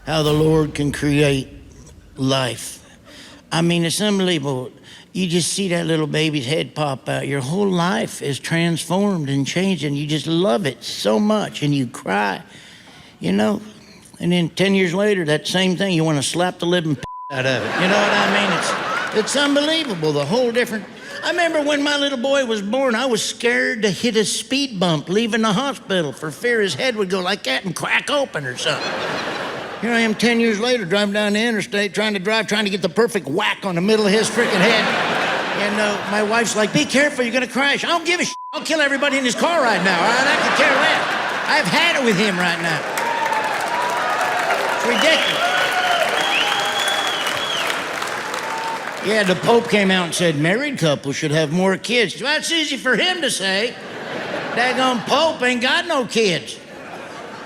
how the Lord can create life. I mean, it's unbelievable. You just see that little baby's head pop out. Your whole life is transformed and changed, and you just love it so much, and you cry, you know? And then 10 years later, that same thing, you want to slap the living out of it. You know what I mean? It's unbelievable, the whole different... I remember when my little boy was born, I was scared to hit a speed bump leaving the hospital for fear his head would go like that and crack open or something. Here I am 10 years later, driving down the interstate, trying to get the perfect whack on the middle of his freaking head. And my wife's like, be careful, you're gonna crash. I don't give a shit. I'll kill everybody in his car right now, all right? I could care less. I've had it with him right now. It's ridiculous. Yeah, the Pope came out and said married couples should have more kids. Well, it's easy for him to say. Daggone Pope ain't got no kids.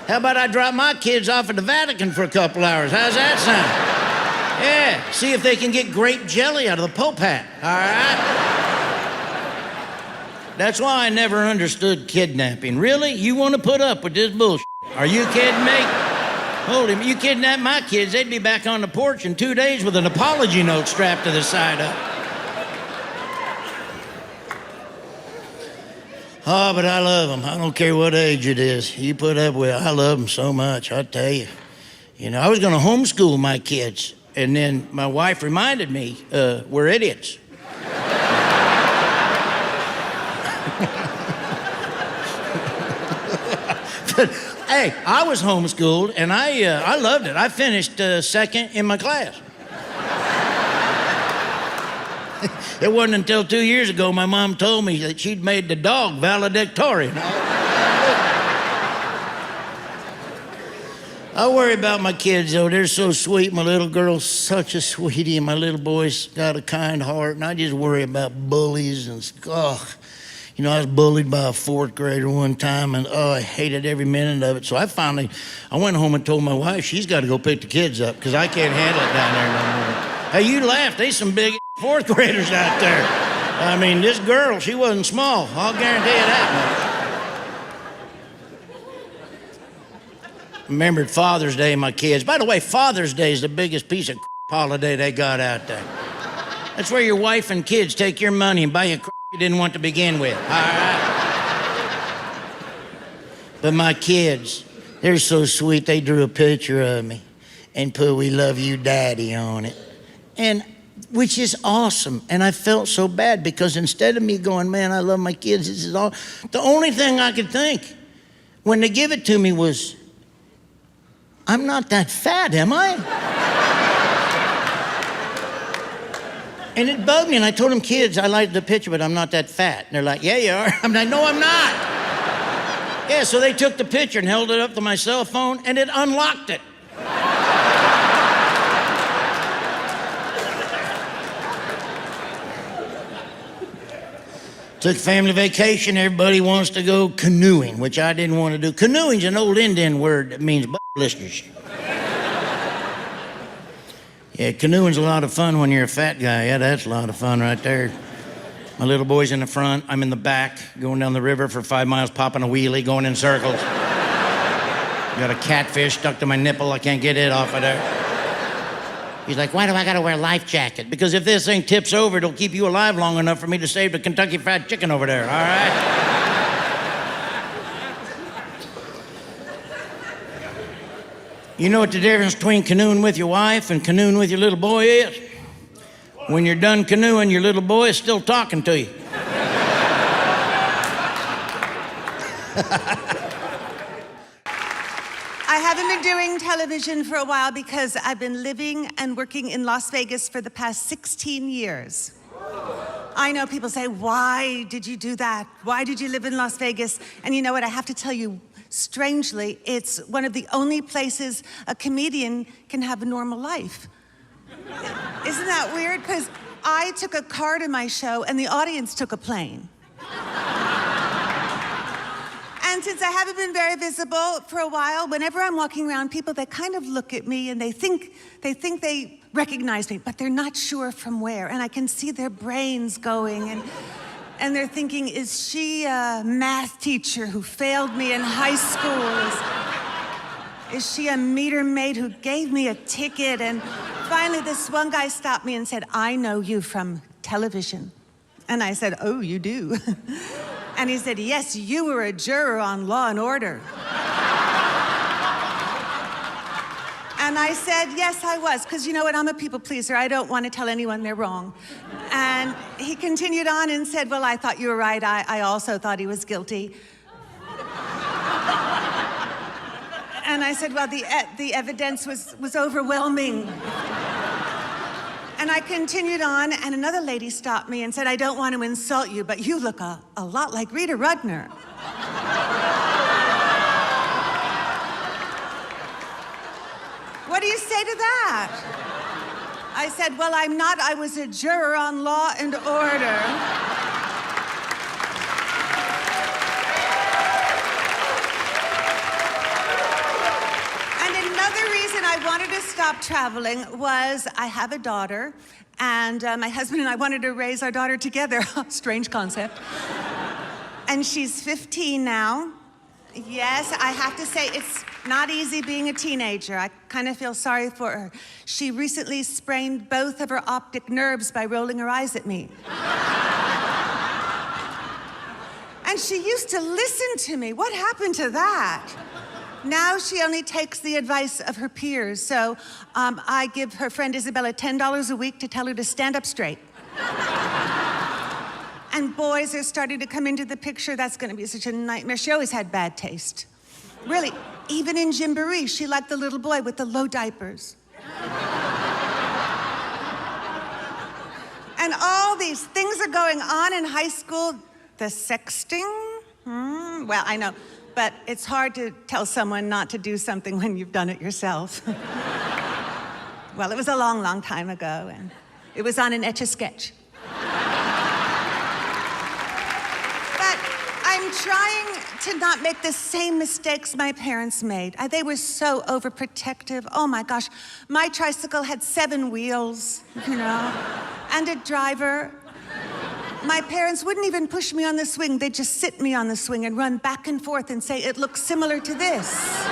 How about I drop my kids off at the Vatican for a couple hours? How's that sound? Yeah, see if they can get grape jelly out of the Pope hat, all right? That's why I never understood kidnapping. Really? You want to put up with this bullshit? Are you kidding me? Hold him, you kidnap my kids, they'd be back on the porch in 2 days with an apology note strapped to the side up. Oh, but I love them. I don't care what age it is. You put up with it. I love them so much, I tell you. You know, I was going to homeschool my kids, and then my wife reminded me, we're idiots. But, hey, I was homeschooled, and I loved it. I finished second in my class. It wasn't until 2 years ago my mom told me that she'd made the dog valedictorian. I worry about my kids, though. They're so sweet. My little girl's such a sweetie, and my little boy's got a kind heart, and I just worry about bullies and, You know, I was bullied by a fourth grader one time, and I hated every minute of it. So I went home and told my wife she's got to go pick the kids up because I can't handle it down there no more. Hey, you laughed. There's some big fourth graders out there. I mean, this girl, she wasn't small. I'll guarantee you that much. Remembered Father's Day, my kids. By the way, Father's Day is the biggest piece of holiday they got out there. That's where your wife and kids take your money and buy you you didn't want to begin with, all right? But my kids, they're so sweet. They drew a picture of me and put "We love you, Daddy" on it. And which is awesome. And I felt so bad because instead of me going, man, I love my kids, this is all, the only thing I could think when they give it to me was, I'm not that fat, am I? And it bugged me, and I told them, kids, I like the picture, but I'm not that fat. And they're like, yeah, you are. I'm like, no, I'm not. Yeah, so they took the picture and held it up to my cell phone, and it unlocked it. Took family vacation, everybody wants to go canoeing, which I didn't want to do. Canoeing's an old Indian word that means butt blisters. Yeah, canoeing's a lot of fun when you're a fat guy. Yeah, that's a lot of fun right there. My little boy's in the front, I'm in the back, going down the river for 5 miles, popping a wheelie, going in circles. Got a catfish stuck to my nipple, I can't get it off of there. He's like, why do I gotta wear a life jacket? Because if this thing tips over, it'll keep you alive long enough for me to save the Kentucky Fried Chicken over there, all right? You know what the difference between canoeing with your wife and canoeing with your little boy is? When you're done canoeing, your little boy is still talking to you. I haven't been doing television for a while because I've been living and working in Las Vegas for the past 16 years. I know people say, why did you do that? Why did you live in Las Vegas? And you know what, I have to tell you, strangely, it's one of the only places a comedian can have a normal life. Isn't that weird? Because I took a car to my show and the audience took a plane. And since I haven't been very visible for a while, whenever I'm walking around, people, they kind of look at me and they think they recognize me, but they're not sure from where. And I can see their brains going and they're thinking, is she a math teacher who failed me in high school? Is she a meter maid who gave me a ticket? And finally, this one guy stopped me and said, I know you from television. And I said, oh, you do? And he said, yes, you were a juror on Law and Order. And I said, yes, I was, because you know what, I'm a people pleaser. I don't want to tell anyone they're wrong. And he continued on and said, well, I thought you were right. I also thought he was guilty. And I said, well, the evidence was overwhelming. And I continued on, and another lady stopped me and said, I don't want to insult you, but you look a lot like Rita Rudner. What do you say to that? I said, well, I'm not. I was a juror on Law and Order. And another reason I wanted to stop traveling was I have a daughter, and my husband and I wanted to raise our daughter together. Strange concept. And she's 15 now. Yes, I have to say, it's not easy being a teenager. I kind of feel sorry for her. She recently sprained both of her optic nerves by rolling her eyes at me. And she used to listen to me. What happened to that? Now she only takes the advice of her peers. So I give her friend Isabella $10 a week to tell her to stand up straight. And boys are starting to come into the picture. That's going to be such a nightmare. She always had bad taste. Really, even in Gymboree, she liked the little boy with the low diapers. And all these things are going on in high school. The sexting? Well, I know, but it's hard to tell someone not to do something when you've done it yourself. Well, it was a long, long time ago, and it was on an Etch-a-Sketch. I'm trying to not make the same mistakes my parents made. They were so overprotective. Oh my gosh, my tricycle had 7 wheels, you know, and a driver. My parents wouldn't even push me on the swing. They'd just sit me on the swing and run back and forth and say, it looks similar to this.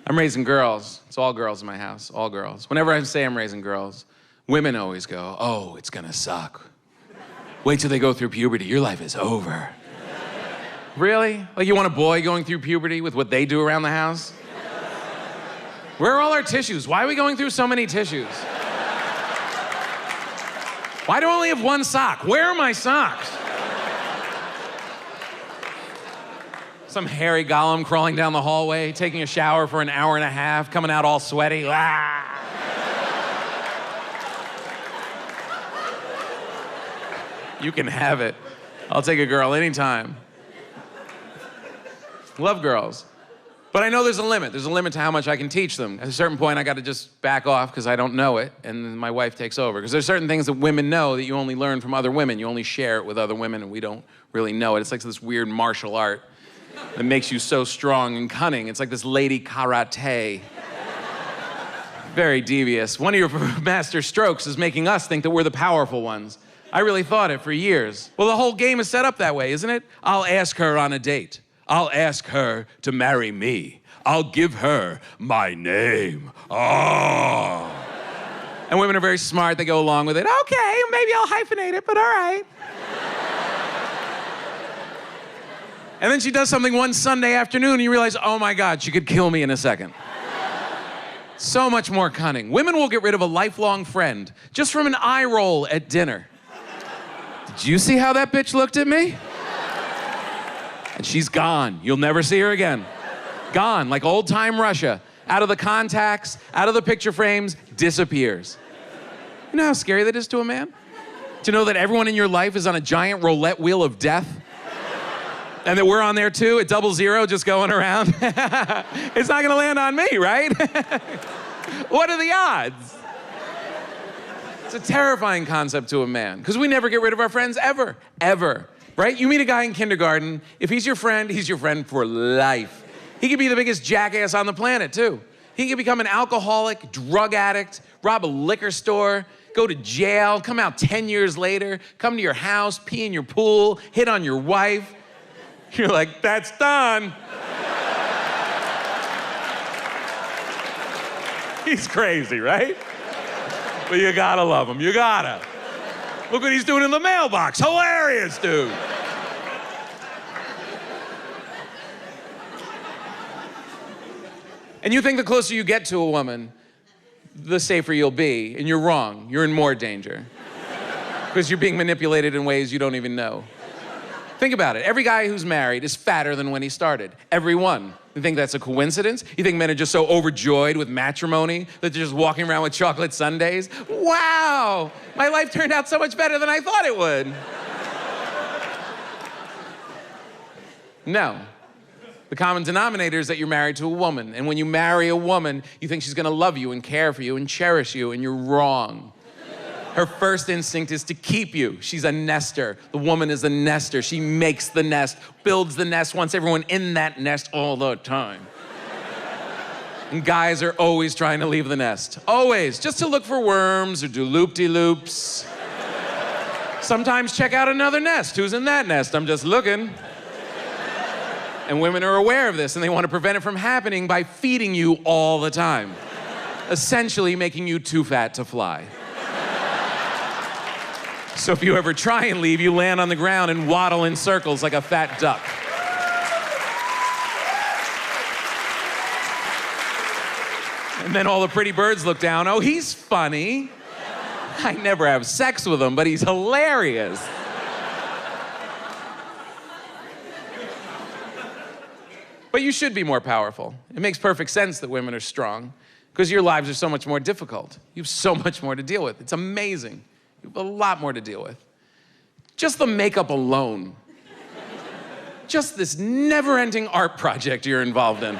I'm raising girls. It's all girls in my house, all girls. Whenever I say I'm raising girls, women always go, oh, it's gonna suck. Wait till they go through puberty, your life is over. Really? Like you want a boy going through puberty with what they do around the house? Where are all our tissues? Why are we going through so many tissues? Why do I only have one sock? Where are my socks? Some hairy golem crawling down the hallway, taking a shower for an hour and a half, coming out all sweaty. Ah! You can have it. I'll take a girl anytime. Love girls. But I know there's a limit. There's a limit to how much I can teach them. At a certain point, I got to just back off because I don't know it, and then my wife takes over. Because there's certain things that women know that you only learn from other women. You only share it with other women, and we don't really know it. It's like this weird martial art that makes you so strong and cunning. It's like this lady karate. Very devious. One of your master strokes is making us think that we're the powerful ones. I really thought it for years. Well, the whole game is set up that way, isn't it? I'll ask her on a date. I'll ask her to marry me. I'll give her my name. Oh. And women are very smart. They go along with it. Okay, maybe I'll hyphenate it, but all right. And then she does something one Sunday afternoon and you realize, oh my God, she could kill me in a second. So much more cunning. Women will get rid of a lifelong friend just from an eye roll at dinner. Did you see how that bitch looked at me? And she's gone. You'll never see her again. Gone, like old-time Russia. Out of the contacts, out of the picture frames, disappears. You know how scary that is to a man? To know that everyone in your life is on a giant roulette wheel of death? And that we're on there too, at 00, just going around? It's not gonna land on me, right? What are the odds? It's a terrifying concept to a man, because we never get rid of our friends ever, ever, right? You meet a guy in kindergarten, if he's your friend for life. He could be the biggest jackass on the planet, too. He could become an alcoholic, drug addict, rob a liquor store, go to jail, come out 10 years later, come to your house, pee in your pool, hit on your wife. You're like, that's done. He's crazy, right? But you gotta love him, you gotta. Look what he's doing in the mailbox. Hilarious, dude. And you think the closer you get to a woman, the safer you'll be, and you're wrong. You're in more danger. Because you're being manipulated in ways you don't even know. Think about it. Every guy who's married is fatter than when he started. Every one. You think that's a coincidence? You think men are just so overjoyed with matrimony that they're just walking around with chocolate sundaes? Wow! My life turned out so much better than I thought it would. No. The common denominator is that you're married to a woman. And when you marry a woman, you think she's gonna love you and care for you and cherish you, and you're wrong. Her first instinct is to keep you. She's a nester. The woman is a nester. She makes the nest, builds the nest, wants everyone in that nest all the time. And guys are always trying to leave the nest. Always, just to look for worms or do loop-de-loops. Sometimes check out another nest. Who's in that nest? I'm just looking. And women are aware of this, and they want to prevent it from happening by feeding you all the time. Essentially making you too fat to fly. So if you ever try and leave, you land on the ground and waddle in circles like a fat duck. And then all the pretty birds look down. Oh, he's funny. I never have sex with him, but he's hilarious. But you should be more powerful. It makes perfect sense that women are strong, because your lives are so much more difficult. You have so much more to deal with. It's amazing. You have a lot more to deal with. Just the makeup alone. Just this never-ending art project you're involved in.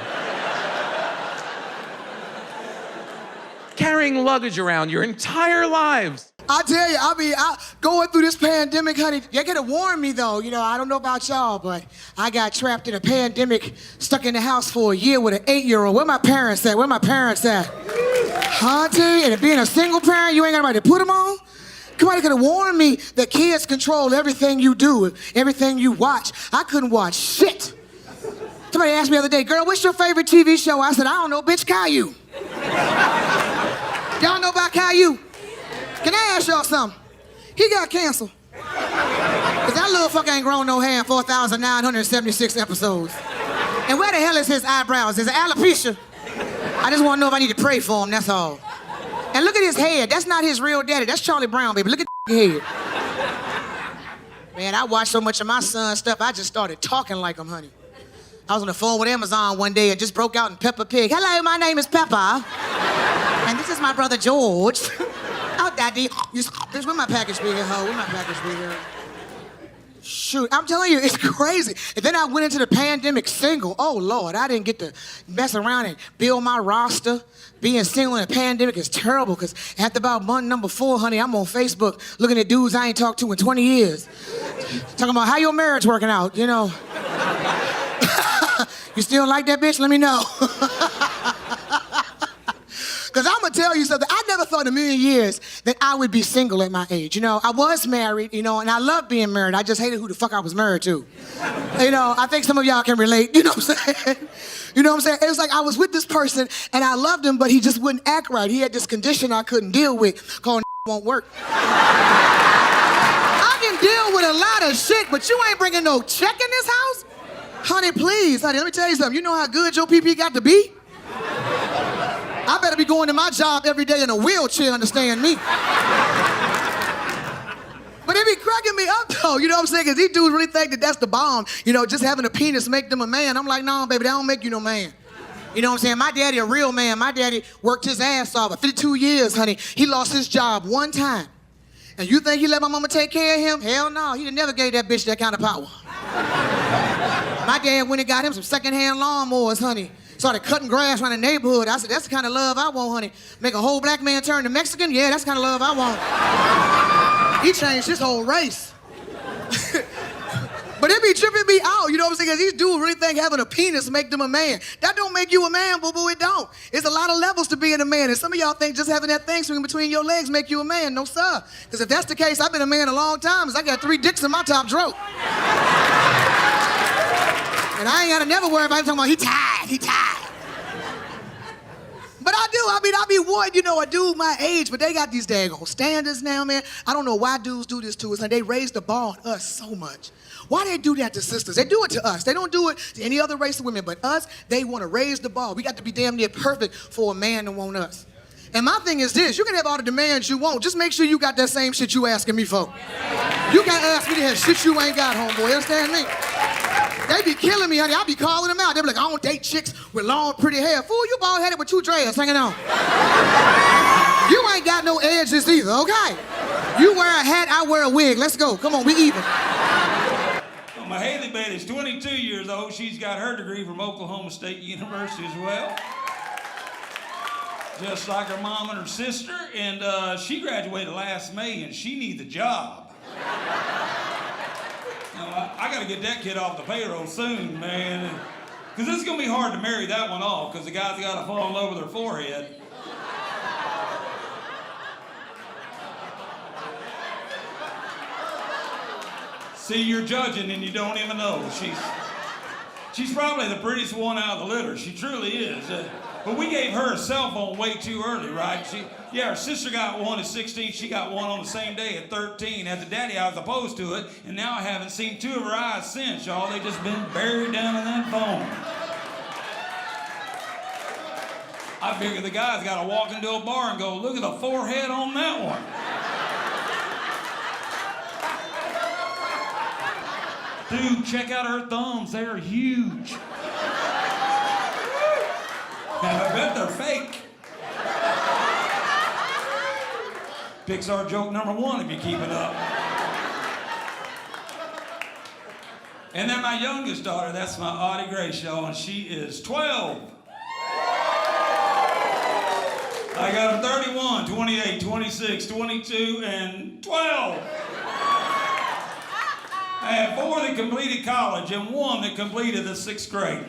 Carrying luggage around your entire lives. I tell you, I going through this pandemic, honey, you gotta warn me though. You know, I don't know about y'all, but I got trapped in a pandemic, stuck in the house for a year with an 8-year-old. Where my parents at? Where my parents at? Auntie, and being a single parent, you ain't got nobody to put them on? Somebody could have warned me that kids control everything you do, everything you watch. I couldn't watch shit. Somebody asked me the other day, girl, what's your favorite TV show? I said, I don't know, bitch, Caillou. Y'all know about Caillou? Can I ask y'all something? He got canceled. Cause that little fucker ain't grown no hair in 4,976 episodes. And where the hell is his eyebrows? Is it alopecia? I just wanna know if I need to pray for him, that's all. And look at his head. That's not his real daddy. That's Charlie Brown, baby. Look at his head. Man, I watched so much of my son's stuff, I just started talking like him, honey. I was on the phone with Amazon one day and just broke out in Peppa Pig. Hello, my name is Peppa. And this is my brother George. Oh, Daddy. Where's my package be here, ho? Where's my package be here? Shoot, I'm telling you, it's crazy. And then I went into the pandemic single. Oh, Lord, I didn't get to mess around and build my roster. Being single in a pandemic is terrible, because after about month number 4, honey, I'm on Facebook looking at dudes I ain't talked to in 20 years. Talking about how your marriage working out, you know. You still like that bitch? Let me know. Because I'm going to tell you something. I never thought in a million years that I would be single at my age. You know, I was married, you know, and I love being married. I just hated who the fuck I was married to. You know, I think some of y'all can relate. You know what I'm saying? You know what I'm saying? It was like I was with this person, and I loved him, but he just wouldn't act right. He had this condition I couldn't deal with called won't work. I can deal with a lot of shit, but you ain't bringing no check in this house? Honey, please, honey, let me tell you something. You know how good your PP got to be? I better be going to my job every day in a wheelchair, understand me. But it be cracking me up though, you know what I'm saying? Because these dudes really think that that's the bomb. You know, just having a penis make them a man. I'm like, no, baby, that don't make you no man. You know what I'm saying? My daddy a real man. My daddy worked his ass off for 52 years, honey. He lost his job one time. And you think he let my mama take care of him? Hell no, he never gave that bitch that kind of power. My dad went and got him some secondhand lawnmowers, honey. Started cutting grass around the neighborhood. I said, that's the kind of love I want, honey. Make a whole black man turn to Mexican? Yeah, that's the kind of love I want. He changed his whole race. But it be tripping me out, you know what I'm saying? Because these dudes really think having a penis make them a man. That don't make you a man, boo-boo, it don't. It's a lot of levels to being a man. And some of y'all think just having that thing swinging between your legs make you a man. No, sir. Because if that's the case, I've been a man a long time, because I got 3 dicks in my top drawer. And I ain't gotta never worry about him talking about he tired. But I be wanting, you know, a dude my age, but they got these daggone standards now, man. I don't know why dudes do this to us, and they raise the bar on us so much. Why they do that to sisters? They do it to us. They don't do it to any other race of women, but us, they want to raise the bar. We got to be damn near perfect for a man to want us. And my thing is this, you can have all the demands you want, just make sure you got that same shit you asking me for. You can't ask me to have shit you ain't got, homeboy, you understand me? They be killing me, honey. I be calling them out. They be like, I don't date chicks with long, pretty hair. Fool, you bald-headed with 2 dreads hanging on. You ain't got no edges either, okay? You wear a hat, I wear a wig. Let's go. Come on, we even. Well, my Haley Bailey's 22 years old. She's got her degree from Oklahoma State University as well. Just like her mom and her sister. And she graduated last May, and she needs a job. I got to get that kid off the payroll soon, man. Because it's going to be hard to marry that one off, because the guy's got to fall in love with her forehead. See, you're judging and you don't even know. She's probably the prettiest one out of the litter. She truly is. But we gave her a cell phone way too early, right? Her sister got one at 16. She got one on the same day at 13. As a daddy, I was opposed to it, and now I haven't seen 2 of her eyes since, y'all. They just been buried down in that phone. I figure the guy's got to walk into a bar and go, look at the forehead on that one. Dude, check out her thumbs. They're huge. And I bet they're fake. Pixar joke number 1 if you keep it up. And then my youngest daughter, that's my Audie Grace, y'all, and she is 12. I got them 31, 28, 26, 22, and 12. I have 4 that completed college and 1 that completed the 6th grade.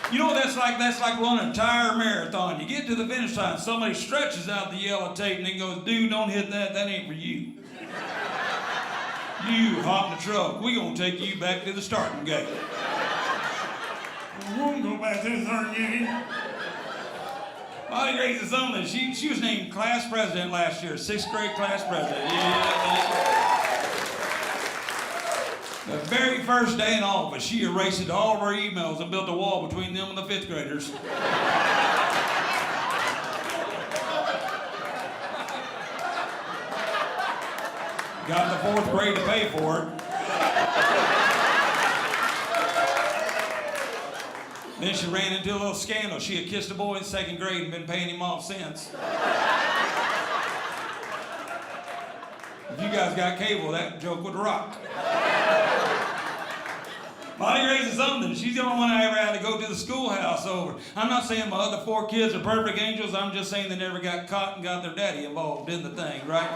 You know what that's like? That's like running a tire marathon. You get to the finish line, somebody stretches out the yellow tape and then goes, dude, don't hit that, that ain't for you. You hop in the truck, we gonna take you back to the starting gate. We won't go back to the starting gate. Audie Grace is something. She was named class president last year, 6th grade class president. Yeah. The very first day in office, she erased all of our emails and built a wall between them and the 5th graders. Got the 4th grade to pay for it. Then she ran into a little scandal. She had kissed a boy in 2nd grade and been paying him off since. If you guys got cable, that joke would rock. Audie Grace is something. She's the only one I ever had to go to the schoolhouse over. I'm not saying my other 4 kids are perfect angels. I'm just saying they never got caught and got their daddy involved in the thing, right?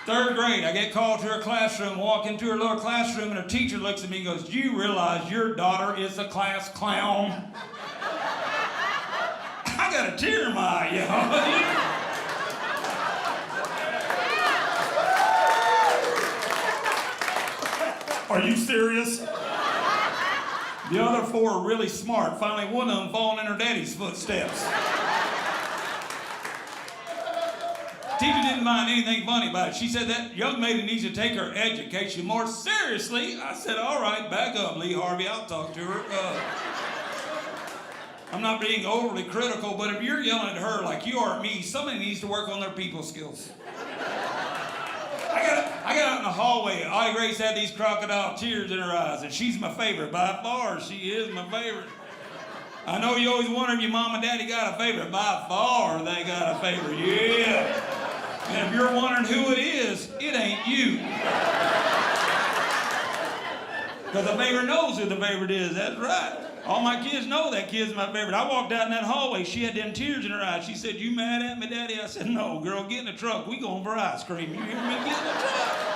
3rd grade, I get called to her classroom, walk into her little classroom, and her teacher looks at me and goes, do you realize your daughter is a class clown? I got a tear in my eye, you know? Are you serious? The other 4 are really smart. Finally, one of them falling in her daddy's footsteps. Teacher didn't find anything funny about it. She said that young lady needs to take her education more seriously. I said, all right, back up, Lee Harvey. I'll talk to her. I'm not being overly critical, but if you're yelling at her like you are at me, somebody needs to work on their people skills. I got out in the hallway. Audie Grace had these crocodile tears in her eyes, and she's my favorite. By far, she is my favorite. I know you always wonder if your mom and daddy got a favorite. By far, they got a favorite. Yeah. And if you're wondering who it is, it ain't you. Because the favorite knows who the favorite is. That's right. All my kids know that kid's my favorite. I walked out in that hallway. She had them tears in her eyes. She said, you mad at me, Daddy? I said, no, girl, get in the truck. We going for ice cream. You hear me? Get in the truck.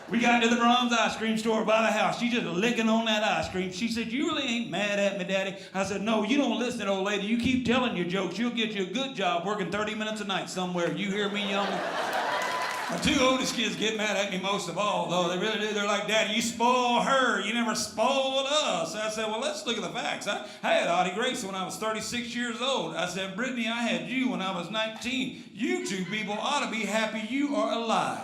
We got to the Brahms ice cream store by the house. She just licking on that ice cream. She said, you really ain't mad at me, Daddy? I said, no, you don't listen, old lady. You keep telling your jokes. You'll get you a good job working 30 minutes a night somewhere. You hear me, young? My two oldest kids get mad at me most of all, though. They really do. They're like, Daddy, you spoil her. You never spoiled us. I said, well, let's look at the facts. I had Audie Grace when I was 36 years old. I said, Brittany, I had you when I was 19. You two people ought to be happy you are alive.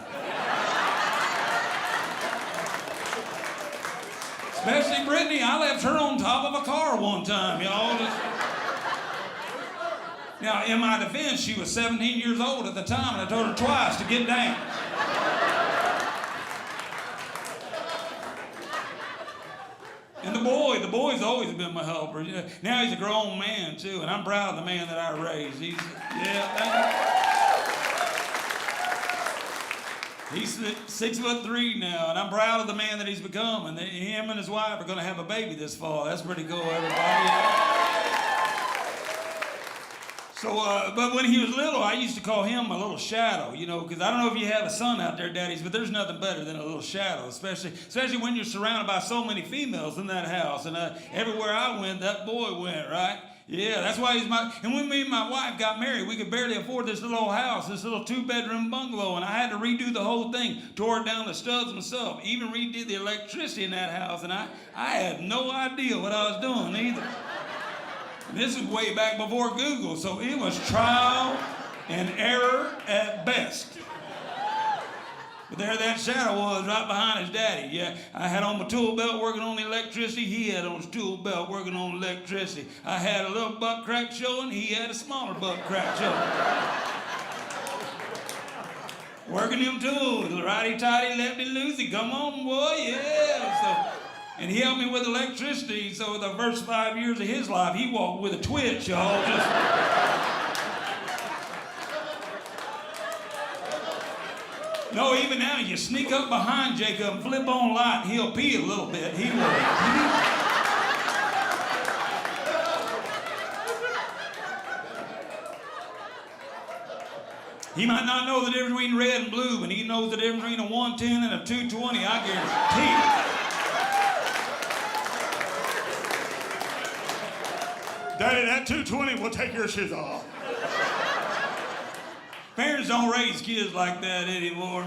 Especially Brittany. I left her on top of a car one time, y'all. Now, in my defense, she was 17 years old at the time, and I told her twice to get down. And the boy's always been my helper. Now he's a grown man, too, and I'm proud of the man that I raised. He's 6'3" now, and I'm proud of the man that he's become. And him and his wife are going to have a baby this fall. That's pretty cool, everybody. So, but when he was little, I used to call him my little shadow, you know, because I don't know if you have a son out there, daddies, but there's nothing better than a little shadow, especially when you're surrounded by so many females in that house. And everywhere I went, that boy went, right? Yeah, that's why he's my... And when me and my wife got married, we could barely afford this little old house, this little 2-bedroom bungalow, and I had to redo the whole thing, tore it down the studs myself, even redid the electricity in that house, and I had no idea what I was doing either. This is way back before Google, so it was trial and error at best. But there that shadow was, right behind his daddy. Yeah, I had on my tool belt working on the electricity. He had on his tool belt working on electricity. I had a little butt crack showing. He had a smaller butt crack showing. Working them tools, righty-tighty, lefty-loosey. Come on, boy, yeah. And he helped me with electricity, so the first 5 years of his life, he walked with a twitch, y'all. No, even now, you sneak up behind Jacob and flip on light, he'll pee a little bit. He will. He might not know the difference between red and blue, but he knows the difference between a 110 and a 220, I guarantee. Daddy, that 220 will take your shoes off. Parents don't raise kids like that anymore.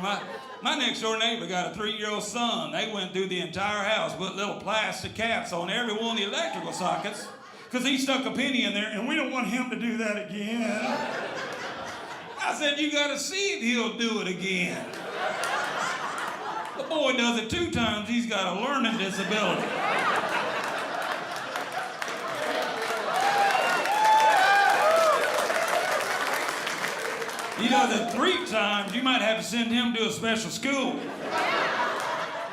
My next door neighbor got a 3-year-old son. They went through the entire house, put little plastic caps on every one of the electrical sockets, because he stuck a penny in there, and we don't want him to do that again. I said, you gotta see if he'll do it again. The boy does it 2 times, he's got a learning disability. He does it 3 times, you might have to send him to a special school.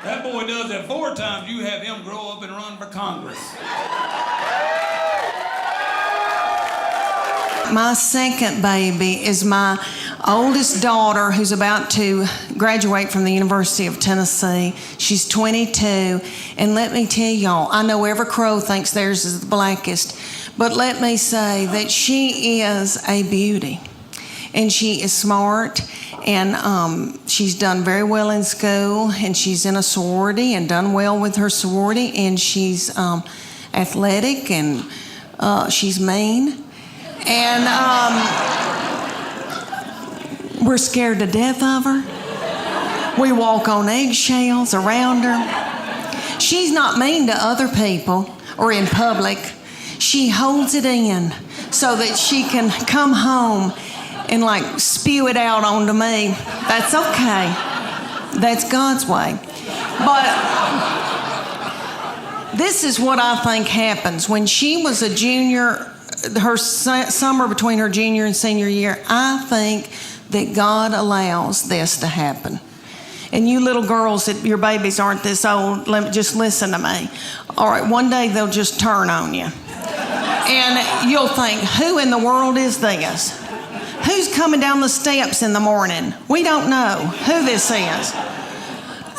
That boy does it 4 times, you have him grow up and run for Congress. My second baby is my oldest daughter, who's about to graduate from the University of Tennessee. She's 22, and let me tell y'all, I know every crow thinks theirs is the blackest, but let me say that she is a beauty. And she is smart, and she's done very well in school, and she's in a sorority and done well with her sorority, and she's athletic, and she's mean. And we're scared to death of her. We walk on eggshells around her. She's not mean to other people or in public. She holds it in so that she can come home and like spew it out onto me. That's okay. That's God's way. But this is what I think happens. When she was a junior, her summer between her junior and senior year, I think that God allows this to happen. And you little girls that your babies aren't this old, just listen to me. All right, one day they'll just turn on you. And you'll think, who in the world is this? Who's coming down the steps in the morning? We don't know who this is.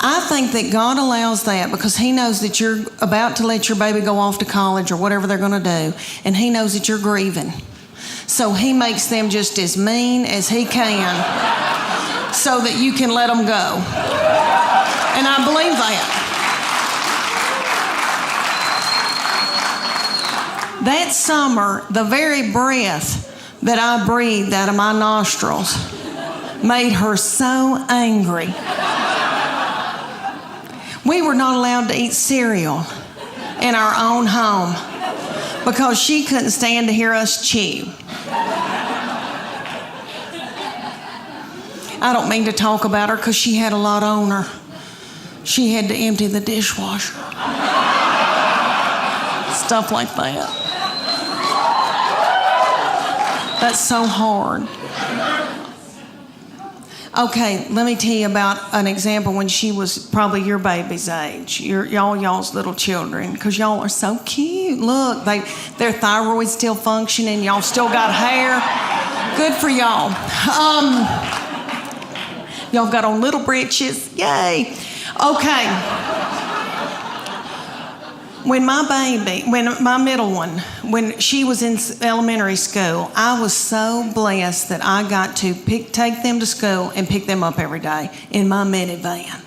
I think that God allows that because he knows that you're about to let your baby go off to college or whatever they're going to do, and he knows that you're grieving. So he makes them just as mean as he can so that you can let them go. And I believe that. That summer, the very breath that I breathed out of my nostrils made her so angry. We were not allowed to eat cereal in our own home because she couldn't stand to hear us chew. I don't mean to talk about her because she had a lot on her. She had to empty the dishwasher. Stuff like that. That's so hard. Okay, let me tell you about an example when she was probably your baby's age, y'all's little children, because y'all are so cute. Look, their thyroid's still functioning. Y'all still got hair. Good for y'all. Y'all got on little breeches. Yay. Okay. When my middle one, when she was in elementary school, I was so blessed that I got to take them to school and pick them up every day in my minivan.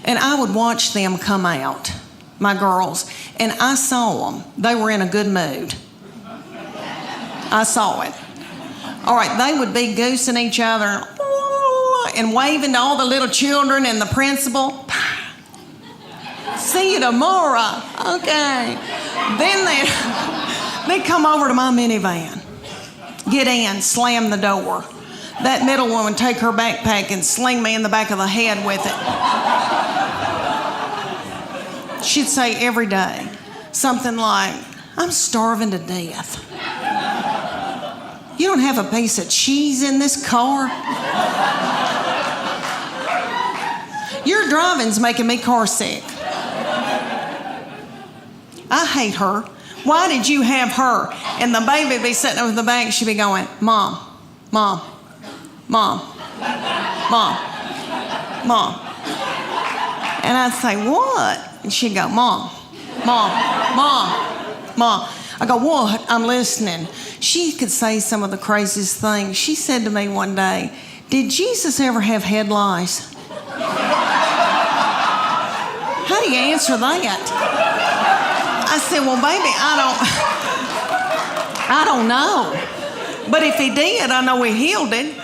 And I would watch them come out, my girls, and I saw them. They were in a good mood. I saw it. All right, they would be goosing each other and waving to all the little children and the principal. See you tomorrow. Okay. Then they'd come over to my minivan, get in, slam the door. That middle one would take her backpack and sling me in the back of the head with it. She'd say every day something like, I'm starving to death. You don't have a piece of cheese in this car? Your driving's making me car sick. I hate her. Why did you have her? And the baby would be sitting over the bank. She'd be going, Mom, Mom, Mom, Mom, Mom. And I'd say, what? And she'd go, Mom, Mom, Mom, Mom. I go, what? I'm listening. She could say some of the craziest things. She said to me one day, did Jesus ever have head lice? How do you answer that? I said, well, baby, I don't know. But if he did, I know he healed it.